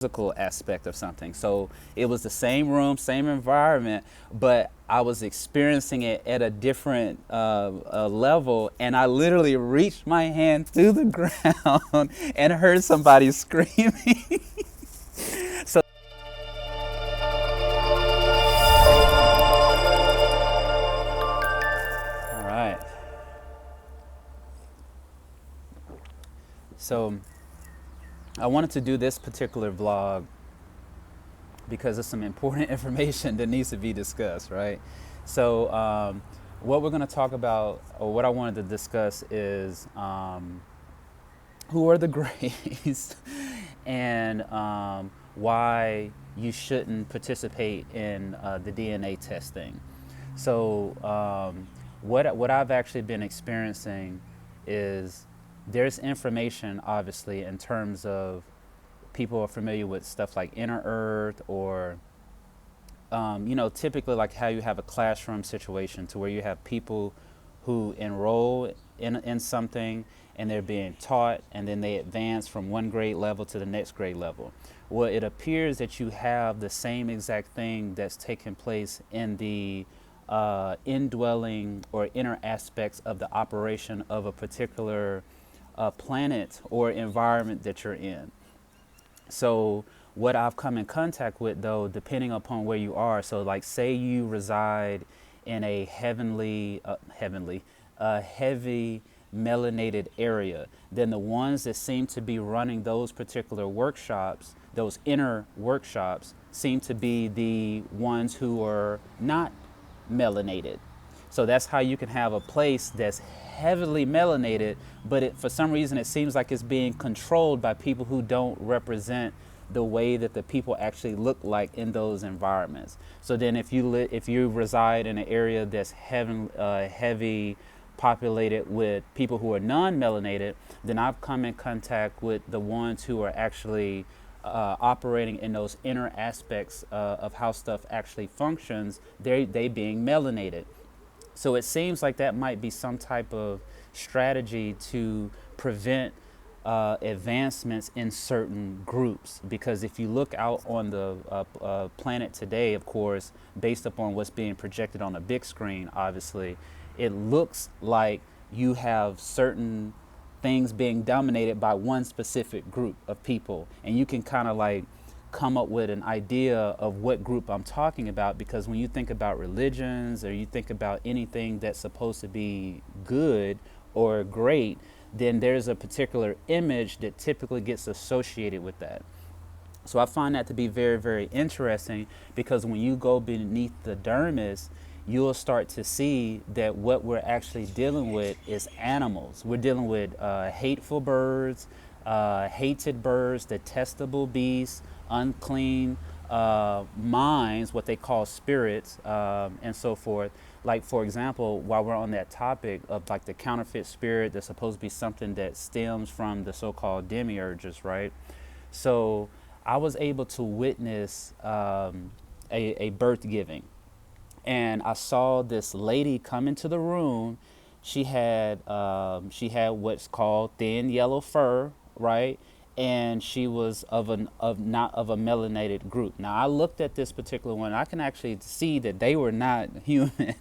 physical aspect of something. So it was the same room, same environment, but I was experiencing it at a different level. And I literally reached my hand through the ground and heard somebody screaming. So, all right. So I wanted to do this particular vlog because it's some important information that needs to be discussed, right? So, what we're going to talk about, or what I wanted to discuss, is who are the Greys and why you shouldn't participate in the DNA testing. So, what I've actually been experiencing is there's information, obviously, in terms of people are familiar with stuff like inner earth or typically like how you have a classroom situation to where you have people who enroll in something and they're being taught and then they advance from one grade level to the next grade level. Well, it appears that you have the same exact thing that's taking place in the indwelling or inner aspects of the operation of a particular planet or environment that you're in. So what I've come in contact with, though, depending upon where you are, so like say you reside in a heavy melanated area, then the ones that seem to be running those particular workshops, those inner workshops, seem to be the ones who are not melanated. So that's how you can have a place that's heavily melanated, but for some reason it seems like it's being controlled by people who don't represent the way that the people actually look like in those environments. So then if you reside in an area that's heavy populated with people who are non-melanated, then I've come in contact with the ones who are actually operating in those inner aspects of how stuff actually functions, they being melanated. So it seems like that might be some type of strategy to prevent advancements in certain groups. Because if you look out on the planet today, of course, based upon what's being projected on a big screen, obviously, it looks like you have certain things being dominated by one specific group of people. And you can kind of like come up with an idea of what group I'm talking about, because when you think about religions or you think about anything that's supposed to be good or great, then there's a particular image that typically gets associated with that. So I find that to be very, very interesting, because when you go beneath the dermis, you'll start to see that what we're actually dealing with is animals. We're dealing with hateful birds, hated birds, detestable beasts, unclean minds, what they call spirits, and so forth. Like, for example, while we're on that topic of like the counterfeit spirit, that's supposed to be something that stems from the so-called demiurges, right? So I was able to witness a birth giving, and I saw this lady come into the room. She had what's called thin yellow fur, right? And she was not of a melanated group. Now I looked at this particular one. I can actually see that they were not human.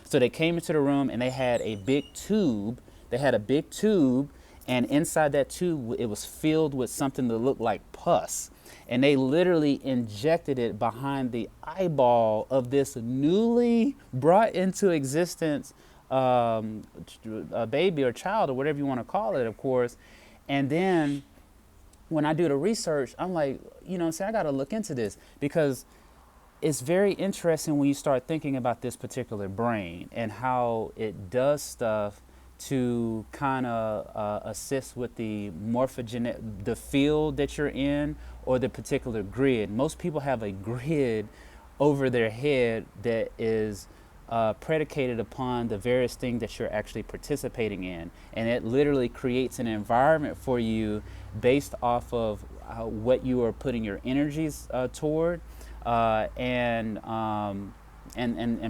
So they came into the room and they had a big tube. They had a big tube, and inside that tube it was filled with something that looked like pus. And they literally injected it behind the eyeball of this newly brought into existence a baby or child, or whatever you want to call it, of course. And then when I do the research, I'm like, I got to look into this, because it's very interesting when you start thinking about this particular brain and how it does stuff to kind of assist with the the field that you're in, or the particular grid. Most people have a grid over their head that is predicated upon the various things that you're actually participating in. And it literally creates an environment for you based off of what you are putting your energies toward, and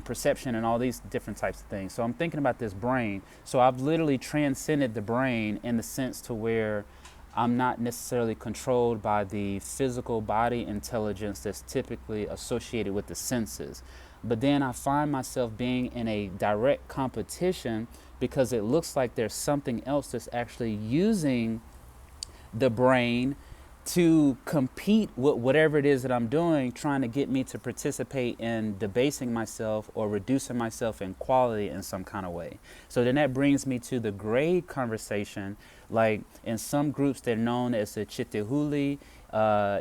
perception and all these different types of things. So I'm thinking about this brain. So I've literally transcended the brain in the sense to where I'm not necessarily controlled by the physical body intelligence that's typically associated with the senses. But then I find myself being in a direct competition because it looks like there's something else that's actually using the brain to compete with whatever it is that I'm doing, trying to get me to participate in debasing myself or reducing myself in quality in some kind of way. So then that brings me to the grade conversation. Like in some groups, they're known as the Chitehuli.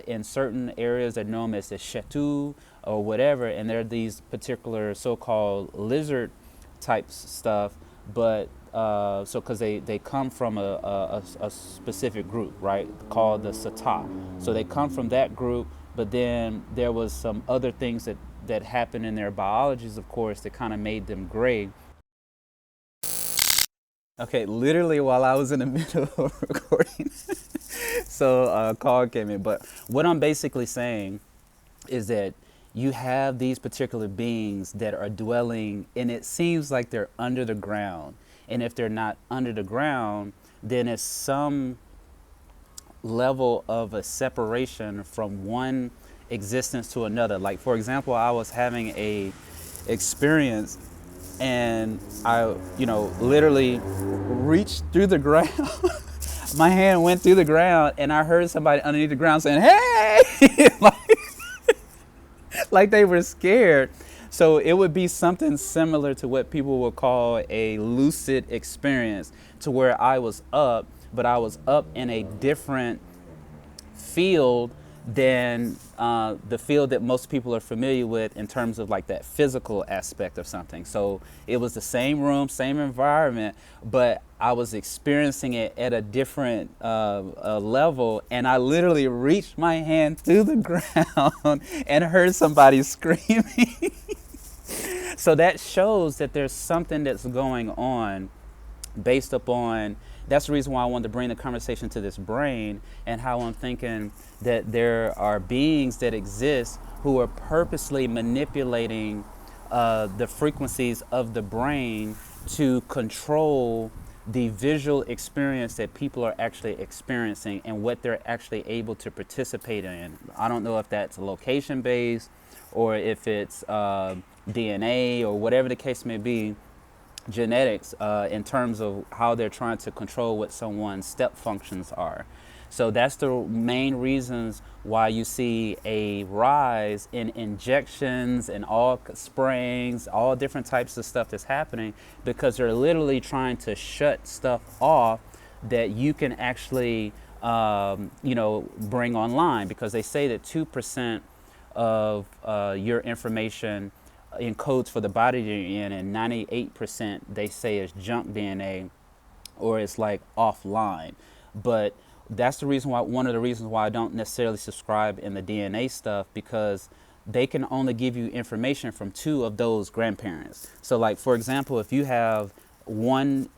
In certain areas, they're known as the Shetu or whatever. And they're these particular so-called lizard types stuff. But so because they come from a specific group, right, called the Sata. So they come from that group, but then there was some other things that happened in their biologies, of course, that kind of made them gray. Okay, literally while I was in the middle of recording, so a call came in. But what I'm basically saying is that you have these particular beings that are dwelling, and it seems like they're under the ground. And if they're not under the ground, then it's some level of a separation from one existence to another. Like, for example, I was having a experience and I, literally reached through the ground. My hand went through the ground and I heard somebody underneath the ground saying, "Hey!" like they were scared. So it would be something similar to what people would call a lucid experience, to where I was up, but I was up in a different field than the field that most people are familiar with in terms of like that physical aspect of something. So it was the same room, same environment, but I was experiencing it at a different level, and I literally reached my hand through the ground and heard somebody screaming. So that shows that there's something that's going on based upon, that's the reason why I wanted to bring the conversation to this brain, and how I'm thinking that there are beings that exist who are purposely manipulating the frequencies of the brain to control the visual experience that people are actually experiencing and what they're actually able to participate in. I don't know if that's location based or if it's DNA or whatever the case may be, genetics, in terms of how they're trying to control what someone's step functions are. So that's the main reasons why you see a rise in injections and all sprayings, all different types of stuff that's happening, because they're literally trying to shut stuff off that you can actually, bring online, because they say that 2% of your information encodes for the body you're in, and 98% they say is junk DNA or it's like offline. But that's the reason why, one of the reasons why I don't necessarily subscribe in the DNA stuff, because they can only give you information from 2 of those grandparents. So like, for example, if you have one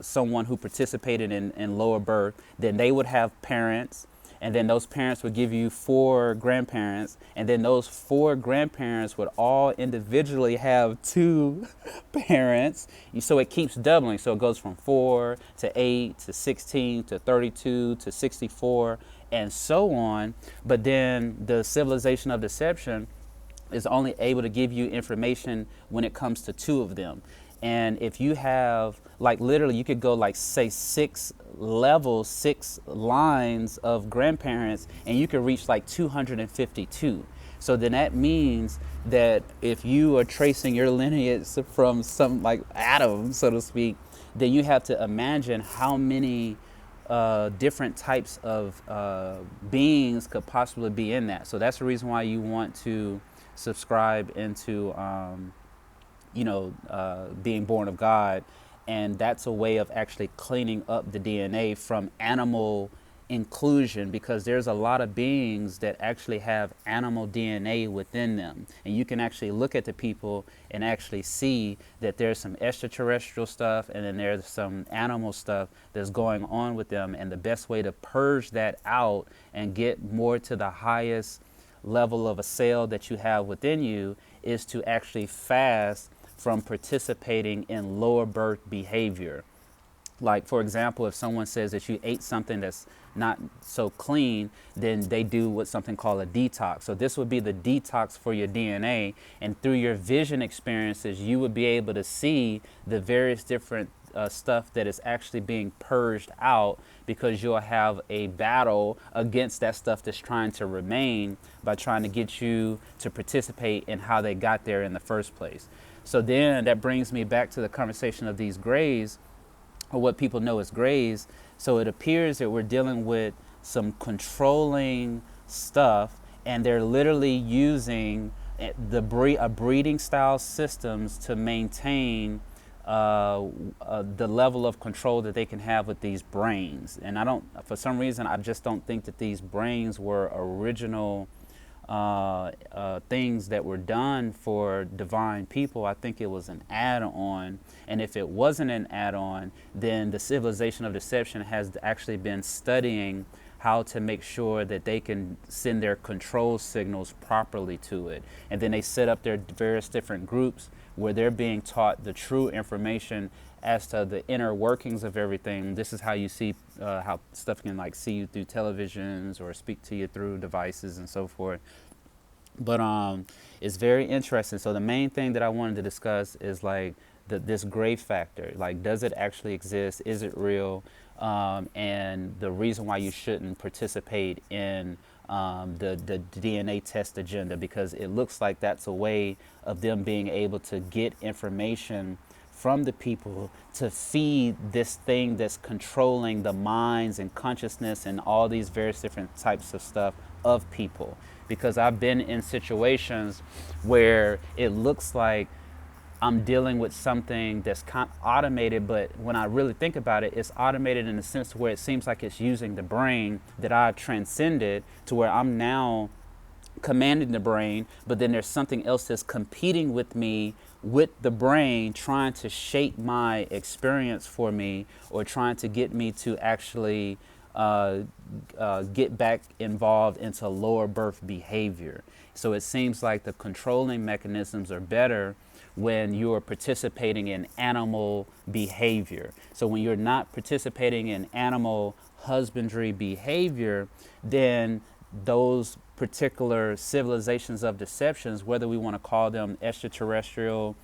someone who participated in lower birth, then they would have parents, and then those parents would give you 4 grandparents, and then those 4 grandparents would all individually have 2 parents. So it keeps doubling. So it goes from 4 to 8 to 16 to 32 to 64 and so on. But then the civilization of deception is only able to give you information when it comes to 2 of them. And if you have, like, literally, you could go like, say, 6 levels, 6 lines of grandparents, and you could reach like 252. So then that means that if you are tracing your lineage from some like Adam, so to speak, then you have to imagine how many different types of beings could possibly be in that. So that's the reason why you want to subscribe into being born of God. And that's a way of actually cleaning up the DNA from animal inclusion, because there's a lot of beings that actually have animal DNA within them. And you can actually look at the people and actually see that there's some extraterrestrial stuff and then there's some animal stuff that's going on with them. And the best way to purge that out and get more to the highest level of a cell that you have within you is to actually fast from participating in lower birth behavior. Like, for example, if someone says that you ate something that's not so clean, then they do what's something called a detox. So this would be the detox for your DNA. And through your vision experiences, you would be able to see the various different stuff that is actually being purged out, because you'll have a battle against that stuff that's trying to remain by trying to get you to participate in how they got there in the first place. So then that brings me back to the conversation of these grays, or what people know as grays. So it appears that we're dealing with some controlling stuff, and they're literally using a breeding style systems to maintain the level of control that they can have with these brains. And I don't, for some reason, I just don't think that these brains were original things that were done for divine people. I think it was an add-on. And if it wasn't an add-on, then the civilization of deception has actually been studying how to make sure that they can send their control signals properly to it. And then they set up their various different groups where they're being taught the true information as to the inner workings of everything. This is how you see how stuff can like see you through televisions or speak to you through devices and so forth. But it's very interesting. So the main thing that I wanted to discuss is like this gray factor. Like, does it actually exist? Is it real? And the reason why you shouldn't participate in the DNA test agenda, because it looks like that's a way of them being able to get information from the people to feed this thing that's controlling the minds and consciousness and all these various different types of stuff of people. Because I've been in situations where it looks like I'm dealing with something that's kind of automated, but when I really think about it, it's automated in the sense where it seems like it's using the brain that I've transcended, to where I'm now commanding the brain, but then there's something else that's competing with me with the brain, trying to shape my experience for me, or trying to get me to actually get back involved into lower birth behavior. So it seems like the controlling mechanisms are better when you're participating in animal behavior. So when you're not participating in animal husbandry behavior, then those particular civilizations of deceptions, whether we want to call them extraterrestrial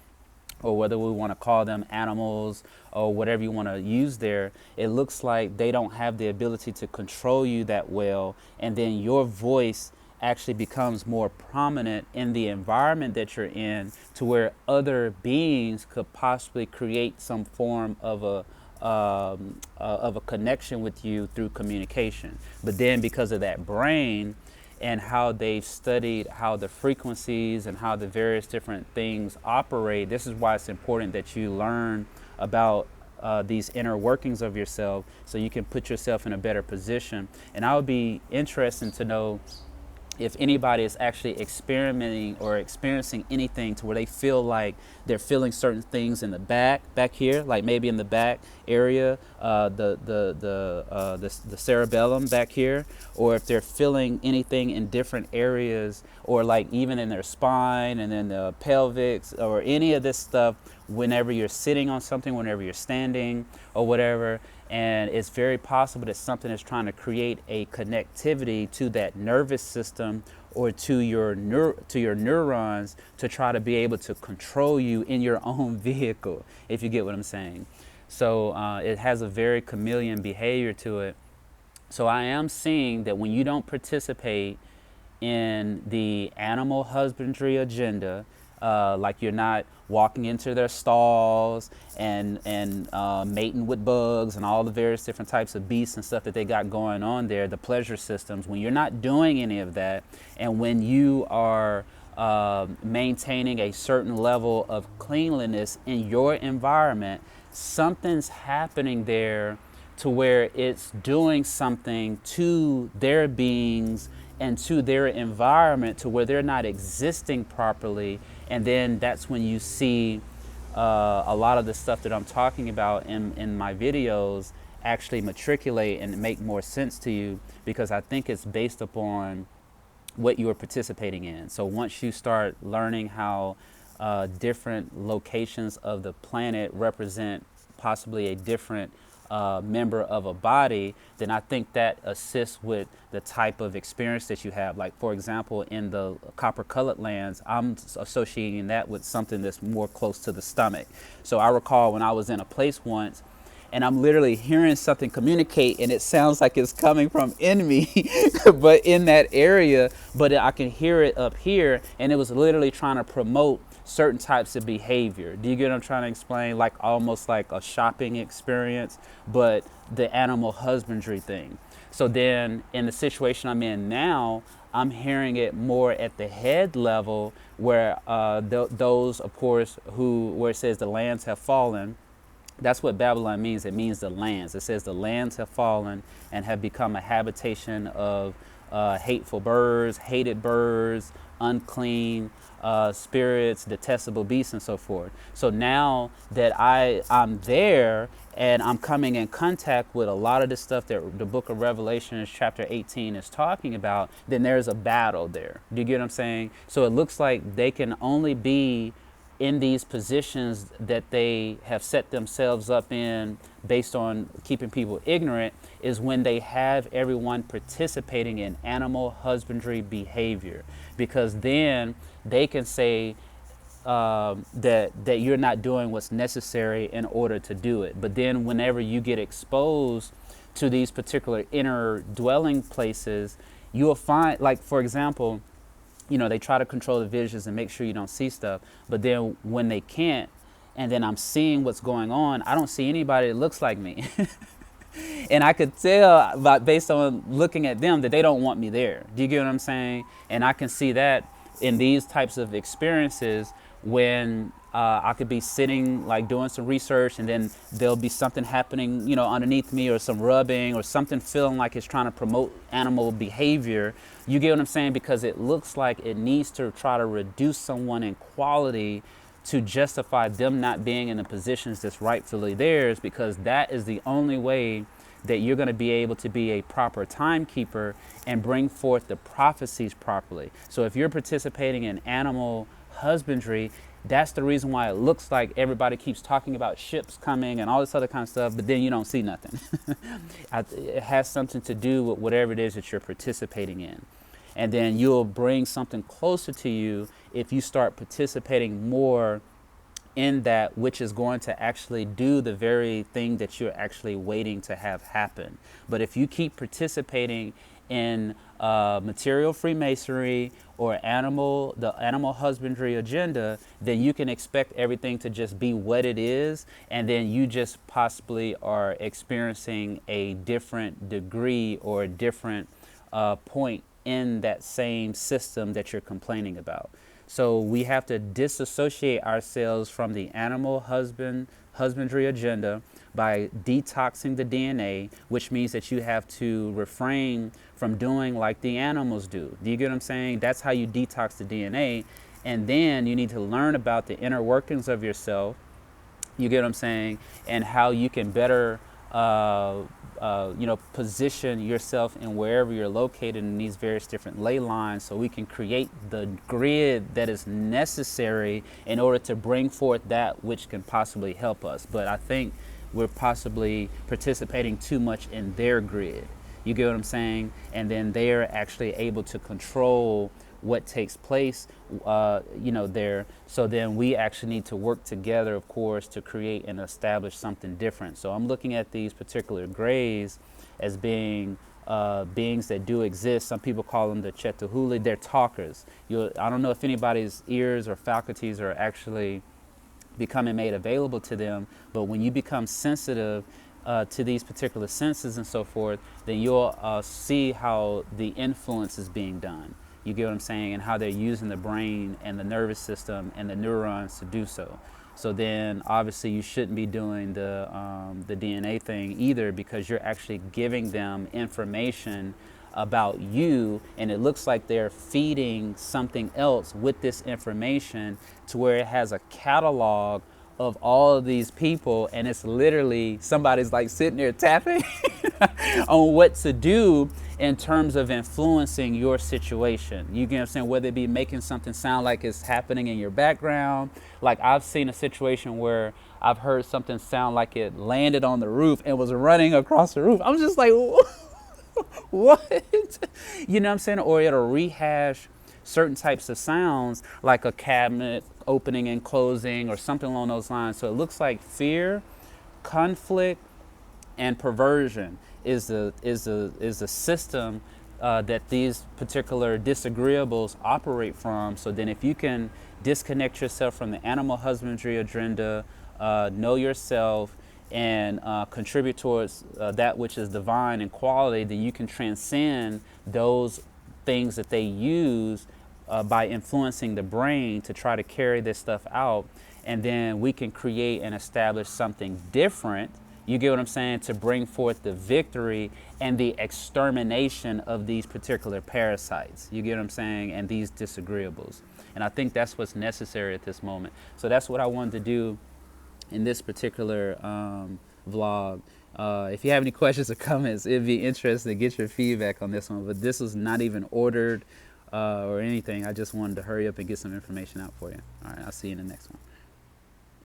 or whether we want to call them animals or whatever you want to use there, it looks like they don't have the ability to control you that well, and then your voice actually becomes more prominent in the environment that you're in, to where other beings could possibly create some form of a connection with you through communication. But then because of that brain and how they've studied how the frequencies and how the various different things operate, this is why it's important that you learn about these inner workings of yourself, so you can put yourself in a better position. And I would be interested to know if anybody is actually experimenting or experiencing anything to where they feel like they're feeling certain things in the back here, like maybe in the back area, the cerebellum back here, or if they're feeling anything in different areas, or like even in their spine and then the pelvics, or any of this stuff whenever you're sitting on something, whenever you're standing or whatever. And it's very possible that something is trying to create a connectivity to that nervous system or to your neurons to try to be able to control you in your own vehicle, if you get what I'm saying. So it has a very chameleon behavior to it. So I am seeing that when you don't participate in the animal husbandry agenda, like you're not walking into their stalls and mating with bugs and all the various different types of beasts and stuff that they got going on there, the pleasure systems, when you're not doing any of that, and when you are maintaining a certain level of cleanliness in your environment, something's happening there to where it's doing something to their beings and to their environment, to where they're not existing properly. And then that's when you see a lot of the stuff that I'm talking about in my videos actually matriculate and make more sense to you, because I think it's based upon what you are participating in. So once you start learning how different locations of the planet represent possibly a different member of a body, then I think that assists with the type of experience that you have. Like, for example, in the copper colored lands, I'm associating that with something that's more close to the stomach. So I recall when I was in a place once, and I'm literally hearing something communicate, and it sounds like it's coming from in me, but in that area, but I can hear it up here, and it was literally trying to promote certain types of behavior. Do you get what I'm trying to explain? Like almost like a shopping experience, but the animal husbandry thing. So then in the situation I'm in now, I'm hearing it more at the head level where those, of course, where it says the lands have fallen. That's what Babylon means. It means the lands. It says the lands have fallen and have become a habitation of hateful birds, hated birds, unclean spirits, detestable beasts, and so forth. So now that I'm there and I'm coming in contact with a lot of the stuff that the book of Revelation chapter 18 is talking about, then there's a battle there. Do you get what I'm saying? So it looks like they can only be in these positions that they have set themselves up in based on keeping people ignorant is when they have everyone participating in animal husbandry behavior, because then they can say that you're not doing what's necessary in order to do it. But then whenever you get exposed to these particular inner dwelling places, you'll find, like, for example, they try to control the visions and make sure you don't see stuff. But then when they can't, and then I'm seeing what's going on, I don't see anybody that looks like me. And I could tell based on looking at them that they don't want me there. Do you get what I'm saying? And I can see that in these types of experiences when I could be sitting, like, doing some research, and then there'll be something happening, underneath me, or some rubbing, or something feeling like it's trying to promote animal behavior. You get what I'm saying? Because it looks like it needs to try to reduce someone in quality to justify them not being in the positions that's rightfully theirs, because that is the only way that you're going to be able to be a proper timekeeper and bring forth the prophecies properly. So if you're participating in animal husbandry, that's the reason why it looks like everybody keeps talking about ships coming and all this other kind of stuff, but then you don't see nothing. It has something to do with whatever it is that you're participating in. And then you'll bring something closer to you if you start participating more in that which is going to actually do the very thing that you're actually waiting to have happen. But if you keep participating in material Freemasonry or the animal husbandry agenda, then you can expect everything to just be what it is, and then you just possibly are experiencing a different degree or a different point in that same system that you're complaining about. So we have to disassociate ourselves from the animal husbandry agenda by detoxing the DNA, which means that you have to refrain from doing like the animals do. Do you get what I'm saying? That's how you detox the DNA. And then you need to learn about the inner workings of yourself. You get what I'm saying? And how you can better position yourself in wherever you're located in these various different ley lines, so we can create the grid that is necessary in order to bring forth that which can possibly help us. But I think we're possibly participating too much in their grid. You get what I'm saying? And then they're actually able to control what takes place, there. So then we actually need to work together, of course, to create and establish something different. So I'm looking at these particular grays as being beings that do exist. Some people call them the Chetahuli. They're talkers. I don't know if anybody's ears or faculties are actually becoming made available to them, but when you become sensitive to these particular senses and so forth, then you'll see how the influence is being done. You get what I'm saying? And how they're using the brain and the nervous system and the neurons to do so. So then obviously you shouldn't be doing the DNA thing either, because you're actually giving them information about you, and it looks like they're feeding something else with this information to where it has a catalog of all of these people, and it's literally somebody's like sitting there tapping on what to do in terms of influencing your situation. You get what I'm saying? Whether it be making something sound like it's happening in your background. Like I've seen a situation where I've heard something sound like it landed on the roof and was running across the roof. I'm just like, what? You know what I'm saying? Or it'll rehash certain types of sounds like a cabinet opening and closing or something along those lines. So it looks like fear, conflict, and perversion is the system that these particular disagreeables operate from. So then if you can disconnect yourself from the animal husbandry agenda, know yourself, and contribute towards that which is divine and quality, then you can transcend those things that they use by influencing the brain to try to carry this stuff out. And then we can create and establish something different. You get what I'm saying? To bring forth the victory and the extermination of these particular parasites. You get what I'm saying? And these disagreeables. And I think that's what's necessary at this moment. So that's what I wanted to do in this particular vlog. If you have any questions or comments, it'd be interesting to get your feedback on this one. But this was not even ordered or anything. I just wanted to hurry up and get some information out for you. All right, I'll see you in the next one.